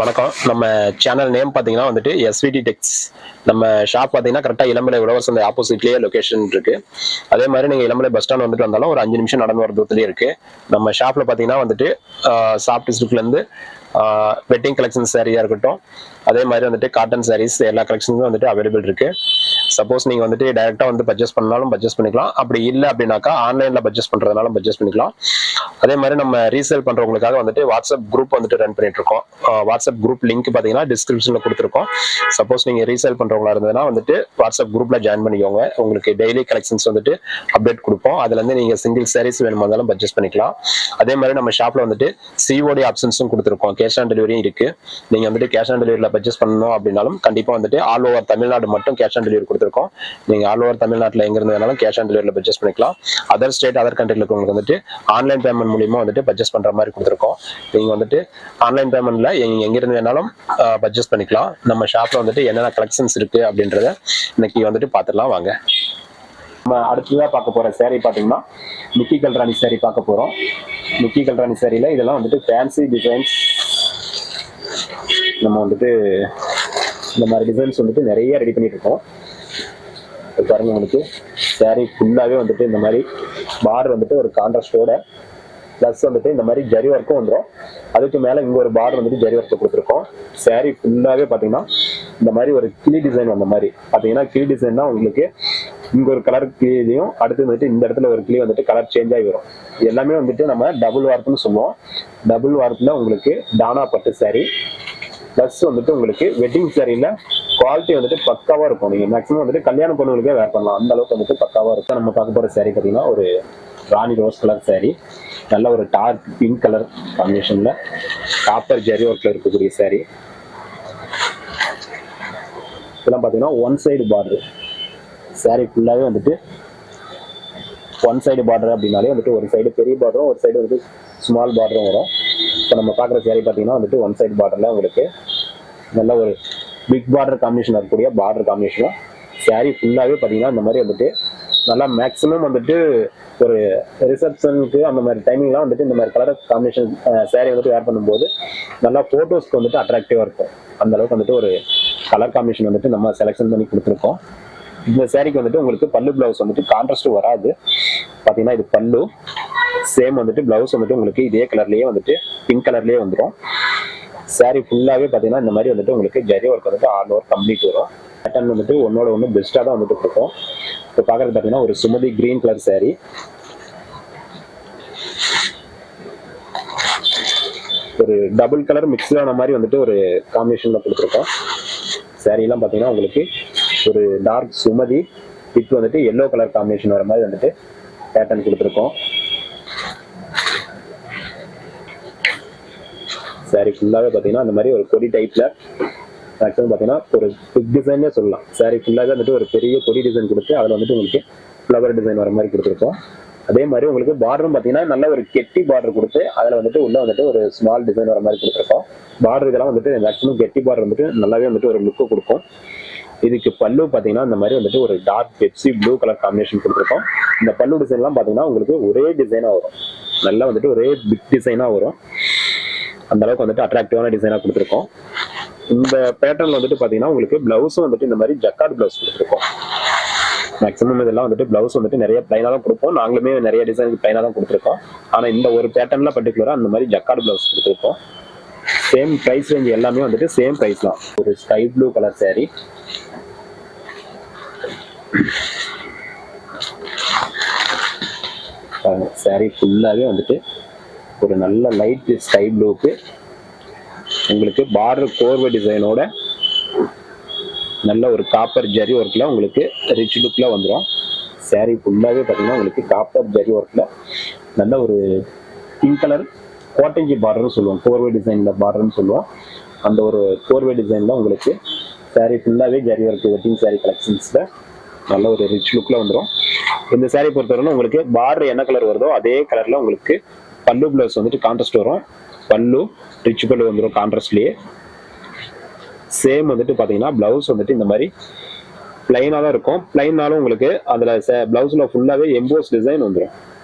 வணக்கம். நம்ம channel name பார்த்தீங்கன்னா வந்துட்டு svttex. நம்ம ஷாப் பார்த்தீங்கன்னா கரெக்டாக இளம்பிள்ளை உழவர் சந்தை ஆப்போசிட்லேயே லொகேஷன் இருக்கு. அதே மாதிரி நீங்கள் இளம்பிள்ளை பஸ் ஸ்டாண்ட் வந்துட்டு வந்தாலும் ஒரு 5 நிமிஷம் நடந்து வர தூரத்துலேயே இருக்கு. நம்ம ஷாப்பில் பார்த்தீங்கன்னா வந்துட்டு சாஃப்ட் சில்க்லேருந்து வெட்டிங் கலெக்ஷன் சாரியாக இருக்கட்டும், அதே மாதிரி வந்துட்டு காட்டன் சாரீஸ் எல்லா கலெக்ஷனுமே வந்துட்டு அவைலபிள் இருக்கு. சப்போஸ் நீங்க வந்துட்டு டைரக்டா வந்து பர்ச்சேஸ் பண்ணாலும் பர்ச்சேஸ் பண்ணிக்கலாம். அப்படி இல்லை அப்படின்னாக்கா ஆன்லைன்ல பர்ச்சேஸ் பண்றதுனாலும் பர்ச்சேஸ் பண்ணிக்கலாம். அதே மாதிரி நம்ம ரீசேல் பண்றவங்களுக்காக வந்துட்டு வாட்ஸ்அப் குரூப் வந்துட்டு ரன் பண்ணிட்டு இருக்கோம். வாட்ஸ்அப் குரூப் லிங்க் பாத்தீங்கன்னா டிஸ்கிரிப்ஷன்ல கொடுத்துருக்கோம். சப்போஸ் நீங்க ரீசேல் பண்றவங்களா இருந்ததுன்னா வந்துட்டு வாட்ஸ்அப் குரூப்ல ஜாயின் பண்ணிக்கோங்க. உங்களுக்கு டெய்லி கலெக்ஷன்ஸ் வந்துட்டு அப்டேட் கொடுப்போம். அதுல இருந்து நீங்க சிங்கிள் சாரீஸ் வேணுமா இருந்தாலும் பர்ச்சேஸ் பண்ணிக்கலாம். அதே மாதிரி நம்ம ஷாப்ல வந்துட்டு சிஓடி ஆப்ஷன்ஸும் கொடுத்துருக்கோம். கேஷ் ஆன் டெலிவரியும் இருக்கு. நீங்க வந்துட்டு கேஷ் ஆன் டெலிவரியில பர்ச்சேஸ் பண்ணணும் அப்படின்னாலும் கண்டிப்பா வந்துட்டு ஆல் ஓவர் தமிழ்நாடு மட்டும் கேஷ் ஆன் டெலிவரி கொடுத்துருக்கோம். நீங்க ஆல் ஓவர் தமிழ்நாட்டில் எங்க இருந்து வேணாலும் கேஷ் ஆன் டெலிவரியில பர்ச்சேஸ் பண்ணிக்கலாம். அதர் ஸ்டேட் அதர் கண்ட்ரில இருக்கவங்களுக்கு வந்துட்டு ஆன்லைன் பேமெண்ட் மூலியமா வந்துட்டு பர்ச்சேஸ் பண்ற மாதிரி கொடுத்துருக்கோம். நீங்க வந்துட்டு ஆன்லைன் பேமெண்ட்ல எங்க இருந்து வேணாலும் பர்ச்சேஸ் பண்ணிக்கலாம். நம்ம ஷாப்ல வந்துட்டு என்னென்ன கலெக்ஷன்ஸ் இருக்கு அப்படின்றத இன்னைக்கு வந்துட்டு பார்த்துடலாம் வாங்க. நம்ம அடுத்ததாக பார்க்க போற சேரீ பார்த்தீங்கன்னா நிக்கி கல்ராணி சேரீ பார்க்க போறோம். நிக்கி கல்ராணி சேரீல இதெல்லாம் வந்துட்டு ஃபேன்சி டிசைன்ஸ். நம்ம வந்துட்டு இந்த மாதிரி டிசைன்ஸ் வந்துட்டு நிறைய ரெடி பண்ணிட்டு இருக்கோம். பாருங்க, உங்களுக்கு சாரீ ஃபுல்லாவே வந்துட்டு இந்த மாதிரி பார்டர் வந்துட்டு ஒரு கான்ட்ராஸ்டோட பிளஸ் வந்துட்டு இந்த மாதிரி ஜரி ஒர்க்கும் வந்துடும். அதுக்கு மேல இங்க ஒரு பார்டர் வந்துட்டு ஜரி ஒர்க் கொடுத்துருக்கோம். சாரீ ஃபுல்லாவே பாத்தீங்கன்னா இந்த மாதிரி ஒரு கிளி டிசைன் வந்த மாதிரி பாத்தீங்கன்னா, கிளி டிசைன் தான் உங்களுக்கு இங்க ஒரு கலர் கிளியும் அடுத்து வந்துட்டு இந்த இடத்துல ஒரு கிளி வந்துட்டு கலர் சேஞ்ச் ஆகி வரும். எல்லாமே வந்துட்டு நம்ம டபுள் வார்ப்புன்னு சொல்லுவோம். டபுள் வார்ப்புல உங்களுக்கு டானா பட்டு சாரீ பிளஸ் வந்துட்டு உங்களுக்கு வெட்டிங் சாரீல குவாலிட்டி வந்துட்டு பக்காவா இருக்கும். நீங்க மேக்ஸிமம் வந்துட்டு கல்யாண பொண்ணுகளுக்கே வேர் பண்ணலாம். அந்த அளவுக்கு வந்துட்டு பக்காவா இருக்கும். நம்ம பார்க்க போற சாரீ பாத்தீங்கன்னா ஒரு ராணி ரோஸ் கலர் சாரீ, நல்ல ஒரு டார்க் பிங்க் கலர் காம்பினேஷன்ல காப்பர் ஜெரி ஒர்க்ல இருக்கக்கூடிய சாரீ. இதெல்லாம் பாத்தீங்கன்னா ஒன் சைடு பார்டர். சாரீ ஃபுல்லாவே வந்துட்டு ஒன் சைடு பார்டர் அப்படின்னாலே வந்துட்டு ஒரு சைடு பெரிய பார்டரும் ஒரு சைடு வந்து ஸ்மால் பார்டரும் வரும். இப்போ நம்ம பார்க்குற சாரீ பார்த்தீங்கன்னா வந்துட்டு ஒன் சைடு பார்டர்ல உங்களுக்கு நல்ல ஒரு பிக் பார்டர் காம்பினேஷன் இருக்கக்கூடிய பார்டர் காம்பினேஷனும் சாரீ ஃபுல்லாகவே பார்த்தீங்கன்னா இந்த மாதிரி வந்துட்டு நல்லா மேக்ஸிமம் வந்துட்டு ஒரு ரிசப்ஷனுக்கு அந்த மாதிரி டைமிங்லாம் வந்துட்டு இந்த மாதிரி கலர் காம்பினேஷன் சாரீ வந்துட்டு வேர் பண்ணும்போது நல்லா ஃபோட்டோஸ்க்கு வந்துட்டு அட்ராக்டிவாக இருக்கும். அந்த அளவுக்கு வந்துட்டு ஒரு கலர் காம்பினேஷன் வந்துட்டு நம்ம செலெக்ஷன் பண்ணி கொடுத்துருக்கோம். இந்த சாரீக்கு வந்துட்டு உங்களுக்கு பல்லு பிளவுஸ் வந்துட்டு கான்ட்ராஸ்ட் வராது. பார்த்தீங்கன்னா இது பல்லு, சேம் வந்துட்டு பிளவுஸ் வந்துட்டு உங்களுக்கு இதே கலர்லயே வந்துட்டு பிங்க் கலர்லயே வந்துடும். சாரீ ஃபுல்லாவே பாத்தீங்கன்னா இந்த மாதிரி வந்துட்டு உங்களுக்கு ஜரி ஒர்க் வந்துட்டு ஆல் ஓவர் கம்ப்ளீட் வரும். பேட்டர்ன் வந்துட்டு ஒன்னோட ஒன்று பெஸ்டா தான் வந்துட்டு கொடுக்கும். இப்போ பாக்குறது பாத்தீங்கன்னா ஒரு சுமதி கிரீன் கலர் சாரீ. ஒரு டபுள் கலர் மிக்ஸ் ஆன மாதிரி வந்துட்டு ஒரு காம்பினேஷன்ல கொடுத்துருக்கோம். சாரீ எல்லாம் பாத்தீங்கன்னா உங்களுக்கு ஒரு டார்க் சுமதி வித் வந்துட்டு எல்லோ கலர் காம்பினேஷன் வர மாதிரி வந்துட்டு பேட்டர்ன் கொடுத்துருக்கோம். சாரீ ஃபுல்லாவே பாத்தீங்கன்னா அந்த மாதிரி ஒரு கொடி டைப்ல மேக்ஸிமம் பாத்தீங்கன்னா ஒரு பிக் டிசைனே சொல்லலாம். சாரீ ஃபுல்லாவே வந்துட்டு ஒரு பெரிய கொடி டிசைன் கொடுத்து அதுல வந்துட்டு உங்களுக்கு ஃப்ளவர் டிசைன் வர மாதிரி கொடுத்துருக்கோம். அதே மாதிரி உங்களுக்கு பார்டரும் பாத்தீங்கன்னா நல்ல ஒரு கெட்டி பார்டர் கொடுத்து அதுல வந்துட்டு உள்ள வந்துட்டு ஒரு ஸ்மால் டிசைன் வர மாதிரி கொடுத்துருக்கோம். பார்டர் இதெல்லாம் வந்துட்டு மேக்ஸிமம் கெட்டி பார்டர் வந்துட்டு நல்லாவே வந்துட்டு ஒரு லுக்கு கொடுக்கும். இதுக்கு பல்லு பாத்தீங்கன்னா இந்த மாதிரி வந்துட்டு ஒரு dark Pepsi blue colour combination கொடுத்துருக்கோம். இந்த பல்லு டிசைன் எல்லாம் பாத்தீங்கன்னா உங்களுக்கு ஒரே டிசைனா வரும். நல்லா வந்துட்டு ஒரே பிக் டிசைனா வரும். அந்த அளவுக்கு வந்துட்டு அட்ராக்டிவான டிசைனா கொடுத்துருக்கோம். இந்த பேட்டர்ன்ல வந்துட்டு பாத்தீங்கன்னா உங்களுக்கு பிளவுஸும் வந்துட்டு இந்த மாதிரி ஜக்கார்ட் பிளவுஸ் கொடுத்துருக்கோம். மேக்ஸிமம் இதெல்லாம் வந்துட்டு பிளவுஸ் வந்துட்டு நிறைய பிளைனா தான் கொடுப்போம். நாங்களுமே நிறைய டிசைனுக்கு பிளைனா தான் கொடுத்துருக்கோம். ஆனா இந்த ஒரு பேட்டர்ன்ல பர்டிகுலரா அந்த மாதிரி ஜக்கார்ட் பிளவுஸ் கொடுத்துருக்கோம். சேம் பிரைஸ் ரேஞ்ச் எல்லாமே வந்துட்டு சேம் பிரைஸ் தான். ஒரு sky blue colour sari, sari ஃபுல்லாவே வந்துட்டு ஒரு நல்ல லைட் ஸ்கை ப்ளூக்கு உங்களுக்கு பார்டர் கோர்வை டிசைனோட நல்ல ஒரு காப்பர் ஜரி ஒர்க்ல உங்களுக்கு ரிச் லுக்ல வந்துடும். சாரீ ஃபுல்லாவே பார்த்தீங்கன்னா உங்களுக்கு காப்பர் ஜரி ஒர்க்ல நல்ல ஒரு பிங்க் கலர் கோட்டஞ்சி பார்டர்னு சொல்லுவோம். கோர்வை டிசைன்ல பார்டர்னு சொல்லுவோம். அந்த ஒரு கோர்வை டிசைன்ல உங்களுக்கு சாரீ ஃபுல்லாவே ஜரி ஒர்க் வெட்டிங் சாரீ கலெக்ஷன்ஸ்ல நல்ல ஒரு ரிச் லுக்ல வந்துடும். இந்த சாரீ பொறுத்தவரை உங்களுக்கு பார்டர் என்ன கலர் வருதோ அதே கலர்ல உங்களுக்கு பல்லு பிளவுஸ் வந்துட்டு கான்ட்ராஸ்ட் வரும். பல்லு ரிச் பல்லு வந்துடும் கான்ட்ராஸ்ட்லயே. சேம் வந்துட்டு பாத்தீங்கன்னா பிளவுஸ் வந்துட்டு இந்த மாதிரி பிளைனா தான் இருக்கும். பிளைனாலும் உங்களுக்கு அதுல பிளவுஸ்ல ஃபுல்லாவே எம்போஸ் டிசைன் வந்துடும்.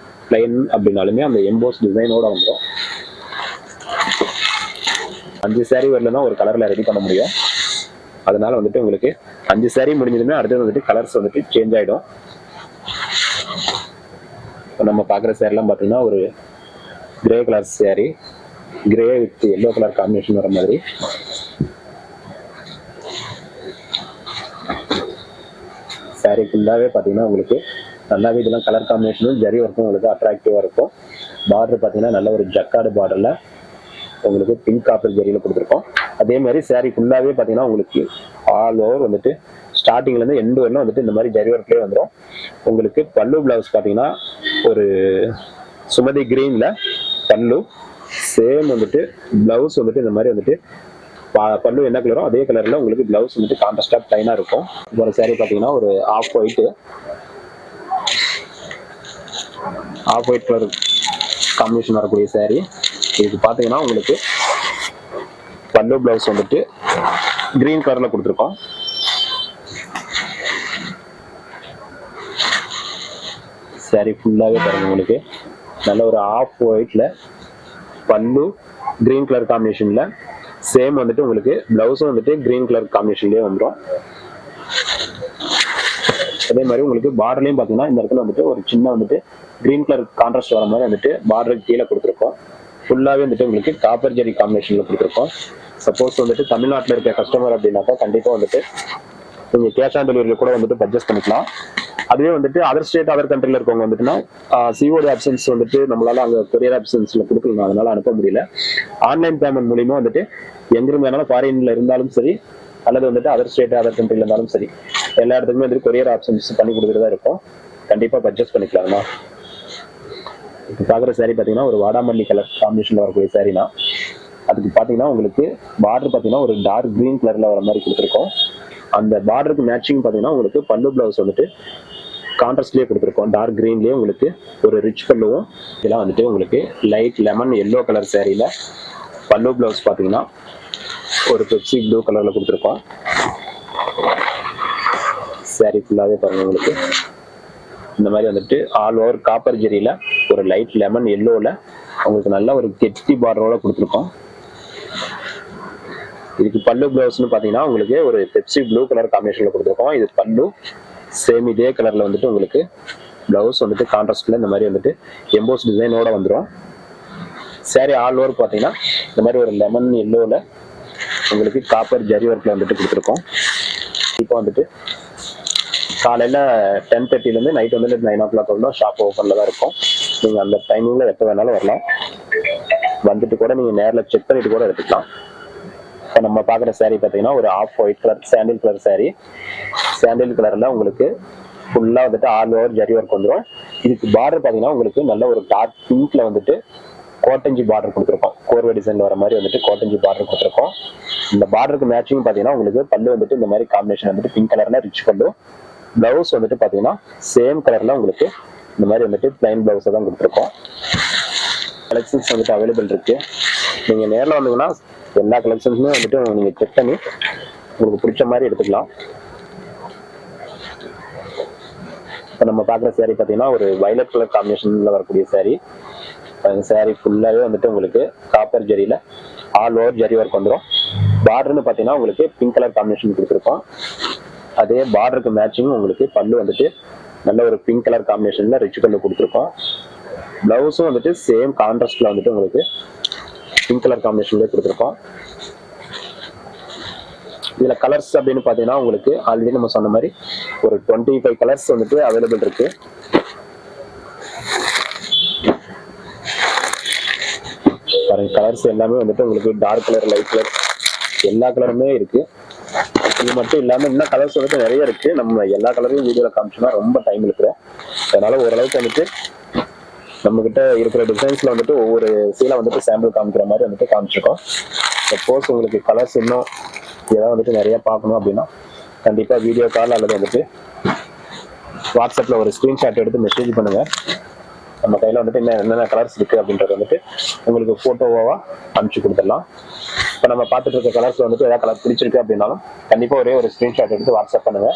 பிளைன் அப்படின்னாலுமே அந்த எம்போஸ் டிசைனோட வந்துடும். 5 saree வரலன்னா ஒரு கலர்ல ரெடி பண்ண முடியும். அதனால வந்துட்டு உங்களுக்கு 5 saree முடிஞ்சதுமே அடுத்து வந்துட்டு கலர்ஸ் வந்துட்டு சேஞ்ச் ஆயிடும். இப்போ நம்ம பார்க்குற சேரீலாம் பார்த்தீங்கன்னா ஒரு grey colour saree, grey with yellow colour combination வர மாதிரி. saree ஃபுல்லாகவே பார்த்தீங்கன்னா உங்களுக்கு நல்லாவே இதெல்லாம் கலர் காம்பினேஷனும் ஜரி ஒர்க்கும் உங்களுக்கு அட்ராக்டிவாக இருக்கும். பார்டர் பார்த்தீங்கன்னா நல்ல ஒரு ஜக்கார்டு பார்டரில் உங்களுக்கு பிங்க் காப்பர் ஜரியில் கொடுத்துருக்கோம். அதே மாதிரி saree ஃபுல்லாகவே பார்த்தீங்கன்னா உங்களுக்கு ஆல் ஓவர் வந்துட்டு ஸ்டார்டிங்லேருந்து எண்டு வரலும் வந்துட்டு இந்த மாதிரி ஜரி ஒர்க்லேயே வந்துடும். உங்களுக்கு பல்லு பிளவுஸ் பார்த்தீங்கன்னா ஒரு சுமதி கிரீனில் பல்லு, சேம் வந்துட்டு பிளவுஸ் வந்துட்டு இந்த மாதிரி வந்துட்டு பல்லு என்ன கலரோ அதே கலரில் உங்களுக்கு பிளவுஸ் வந்துட்டு கான்ட்ராஸ்டாக ப்ளைனாக இருக்கும். இப்போ ஒரு saree பார்த்தீங்கன்னா ஒரு ஆஃப் ஒயிட் கலர் காம்பினேஷன் வரக்கூடிய saree. இதுக்கு பார்த்தீங்கன்னா உங்களுக்கு பல்லு பிளவுஸ் வந்துட்டு கிரீன் கலரில் கொடுத்துருக்கோம். saree ஃபுல்லாகவே பாருங்க உங்களுக்கு நல்ல ஒரு ஆஃப் ஒயிட்ல பல்லு கிரீன் கலர் காம்பினேஷன்ல, சேம் வந்துட்டு உங்களுக்கு பிளவுஸும் வந்துட்டு கிரீன் கலர் காம்பினேஷன்லேயே வந்துடும். அதே மாதிரி உங்களுக்கு பார்டர்லையும் பார்த்தீங்கன்னா இந்த இடத்துல வந்துட்டு ஒரு சின்ன வந்துட்டு கிரீன் கலர் கான்ட்ராஸ்ட் வர மாதிரி வந்துட்டு பார்டருக்கு கீழே கொடுத்துருக்கோம். ஃபுல்லாகவே வந்துட்டு உங்களுக்கு காப்பர் ஜெரி காம்பினேஷனில் கொடுத்துருக்கோம். சப்போஸ் வந்துட்டு தமிழ்நாட்டில் இருக்க கஸ்டமர் அப்படின்னாக்கா கண்டிப்பாக வந்துட்டு நீங்கள் கேஷ் ஆன் டெலிவரி கூட வந்துட்டு பர்ச்சேஸ் பண்ணிக்கலாம். அதுவே வந்துட்டு அதர் ஸ்டேட் அதர் கண்ட்ரியில் இருக்கவங்க வந்துட்டுன்னா சிஓடி ஆப்ஷன்ஸ் வந்துட்டு நம்மளால அங்கே கொரியர் ஆப்ஷன்ஸில் கொடுக்கலாம், அதனால அனுப்ப முடியல. ஆன்லைன் பேமெண்ட் மூலியமாக வந்துட்டு எங்கிருந்து வேணாலும் ஃபாரின்ல இருந்தாலும் சரி அல்லது வந்துட்டு அதர் ஸ்டேட் அதர் கண்ட்ரியில் இருந்தாலும் சரி எல்லா இடத்துக்குமே வந்துட்டு கொரியர் ஆப்ஷன்ஸ் பண்ணி கொடுத்துட்டு தான் இருக்கும். கண்டிப்பாக பர்ச்சேஸ் பண்ணிக்கலாமா. இப்போ பார்க்குற saree பார்த்தீங்கன்னா ஒரு வாடாமல்லி கலர் காம்பினேஷனில் வரக்கூடிய சாரீனா, அதுக்கு பார்த்தீங்கன்னா உங்களுக்கு பார்டர் பார்த்தீங்கன்னா ஒரு டார்க் கிரீன் கலரில் வர மாதிரி கொடுத்துருக்கோம். அந்த பார்டருக்கு மேட்சிங் பார்த்தீங்கன்னா உங்களுக்கு பல்லு பிளவுஸ் வந்துட்டு கான்ட்ராஸ்ட்லேயே கொடுத்துருக்கோம். டார்க் கிரீன்லேயே உங்களுக்கு ஒரு ரிச் பல்லுவும், இதெல்லாம் வந்துட்டு உங்களுக்கு லைட் லெமன் எல்லோ கலர் சாரியில் பல்லு பிளவுஸ் பார்த்தீங்கன்னா ஒரு பெப்சி ப்ளூ கலரில் கொடுத்துருக்கோம். saree ஃபுல்லாகவே பாருங்கள் உங்களுக்கு இந்த மாதிரி வந்துட்டு ஆல் ஓவர் காப்பர் ஜெரியில் ஒரு லைட் லெமன் எல்லோவில் உங்களுக்கு நல்ல ஒரு கெட்டி பார்டரோட கொடுத்துருக்கோம். இதுக்கு பல்லு பிளவுஸ்னு பார்த்தீங்கன்னா உங்களுக்கு ஒரு பெப்சி ப்ளூ கலர் காம்பினேஷனில் கொடுத்துருக்கோம். இது பல்லு சேம் இதே கலரில் வந்துட்டு உங்களுக்கு பிளவுஸ் வந்துட்டு கான்ட்ராஸ்டில் இந்த மாதிரி வந்துட்டு எம்போஸ் டிசைனோட வந்துடும். saree ஆல் ஓவர் பார்த்தீங்கன்னா இந்த மாதிரி ஒரு லெமன் எல்லோவில் உங்களுக்கு காப்பர் ஜரி ஒர்க்கில் வந்துட்டு கொடுத்துருக்கோம். இப்போ வந்துட்டு காலையில் 10:30 நைட் வந்துட்டு 9 o'clock வரலாம் ஷாப் ஓப்பனில் தான் இருக்கும். நீங்கள் அந்த டைமிங்கில் எப்போ வேணாலும் வரலாம், வந்துட்டு கூட நீங்கள் நேரில் செக் பண்ணிட்டு கூட எடுத்துக்கலாம். இப்போ நம்ம பார்க்குற saree பார்த்தீங்கன்னா ஒரு off white colour sandal colour saree. Sandal கலரில் உங்களுக்கு ஃபுல்லாக வந்துட்டு ஆல் ஓவர் ஜரி ஒர்க் வந்துடும். இதுக்கு பார்டர் பார்த்தீங்கன்னா உங்களுக்கு நல்ல ஒரு டார்க் பிங்க்ல வந்துட்டு கோட்டஞ்சி பார்டர் கொடுத்துருக்கோம். கோர்வை டிசைன் வர மாதிரி வந்துட்டு கோட்டஞ்சி பார்டர் கொடுத்துருக்கோம். இந்த பார்டருக்கு மேட்சிங் பார்த்தீங்கன்னா உங்களுக்கு பல்லு வந்துட்டு இந்த மாதிரி காம்பினேஷன் வந்துட்டு பிங்க் கலர்ல ரிச் பல்லு, பிளவுஸ் வந்துட்டு பார்த்தீங்கன்னா சேம் கலர்ல உங்களுக்கு இந்த மாதிரி வந்துட்டு பிளைன் பிளவுஸை தான் கொடுத்துருக்கோம். கலெக்ஷன்ஸ் வந்துட்டு அவைலபிள் இருக்கு. நீங்கள் நேரில் வந்தீங்கன்னா எல்லா கலெக்ஷன்ஸுமே வந்துட்டு நீங்கள் செக் பண்ணி உங்களுக்கு பிடிச்ச மாதிரி எடுத்துக்கலாம். இப்போ நம்ம பார்க்குற saree பார்த்தீங்கன்னா ஒரு வயலட் கலர் காம்பினேஷனில் வரக்கூடிய saree. saree ஃபுல்லாகவே வந்துட்டு உங்களுக்கு காப்பர் ஜரியில் ஆல் ஓவர் ஜரி ஒர்க் வந்துடும். பார்டர்னு பார்த்தீங்கன்னா உங்களுக்கு பிங்க் கலர் காம்பினேஷன் கொடுத்துருக்கோம். அதே பார்டருக்கு மேட்சிங் உங்களுக்கு பல்லு வந்துட்டு நல்ல ஒரு பிங்க் கலர் காம்பினேஷன்ல ரிச் பல்லு கொடுத்துருக்கோம். பிளவுஸும் வந்துட்டு சேம் கான்ட்ராஸ்ட்ல வந்துட்டு உங்களுக்கு பிங்க் கலர் காம்பினேஷன்லேயே கொடுத்துருக்கோம். இதுல கலர்ஸ் அப்படின்னு பார்த்தீங்கன்னா உங்களுக்கு ஆல்ரெடி நம்ம சொன்ன மாதிரி ஒரு 25 கலர்ஸ் வந்துட்டு அவைலபிள் இருக்கு. கலர்ஸ் எல்லாமே வந்துட்டு உங்களுக்கு டார்க் கலர் லைட் கலர் எல்லா கலருமே இருக்கு. இது மட்டும் இல்லாமல் இன்னும் கலர்ஸ் வந்துட்டு நிறைய இருக்கு. நம்ம எல்லா கலரையும் வீடியோவில் காமிச்சோம்னா ரொம்ப டைம் இருக்கிறோம். அதனால ஓரளவுக்கு வந்துட்டு நம்ம கிட்ட இருக்கிற டிசைன்ஸ்ல வந்துட்டு ஒவ்வொரு சீலை வந்துட்டு சாம்பிள் காமிக்கிற மாதிரி வந்துட்டு காமிச்சிருக்கோம். சப்போஸ் உங்களுக்கு கலர்ஸ் இன்னும் ஏதாவது வந்துட்டு நிறைய பார்க்கணும் அப்படின்னா கண்டிப்பா வீடியோ கால் அல்லது வந்துட்டு வாட்ஸ்அப்ல ஒரு ஸ்கிரீன்ஷாட் எடுத்து மெசேஜ் பண்ணுங்க. நம்ம கையில வந்துட்டு என்னென்ன கலர்ஸ் இருக்கு அப்படின்றது வந்துட்டு உங்களுக்கு போட்டோவா அனுப்பிச்சு கொடுத்துடலாம். இப்போ நம்ம பார்த்துட்டு இருக்க கலர்ஸ் வந்துட்டு ஏதாவது கலர் பிடிச்சிருக்கு அப்படின்னாலும் கண்டிப்பா ஒரே ஒரு ஸ்கிரீன்ஷாட் எடுத்து வாட்ஸ்அப் பண்ணுங்க.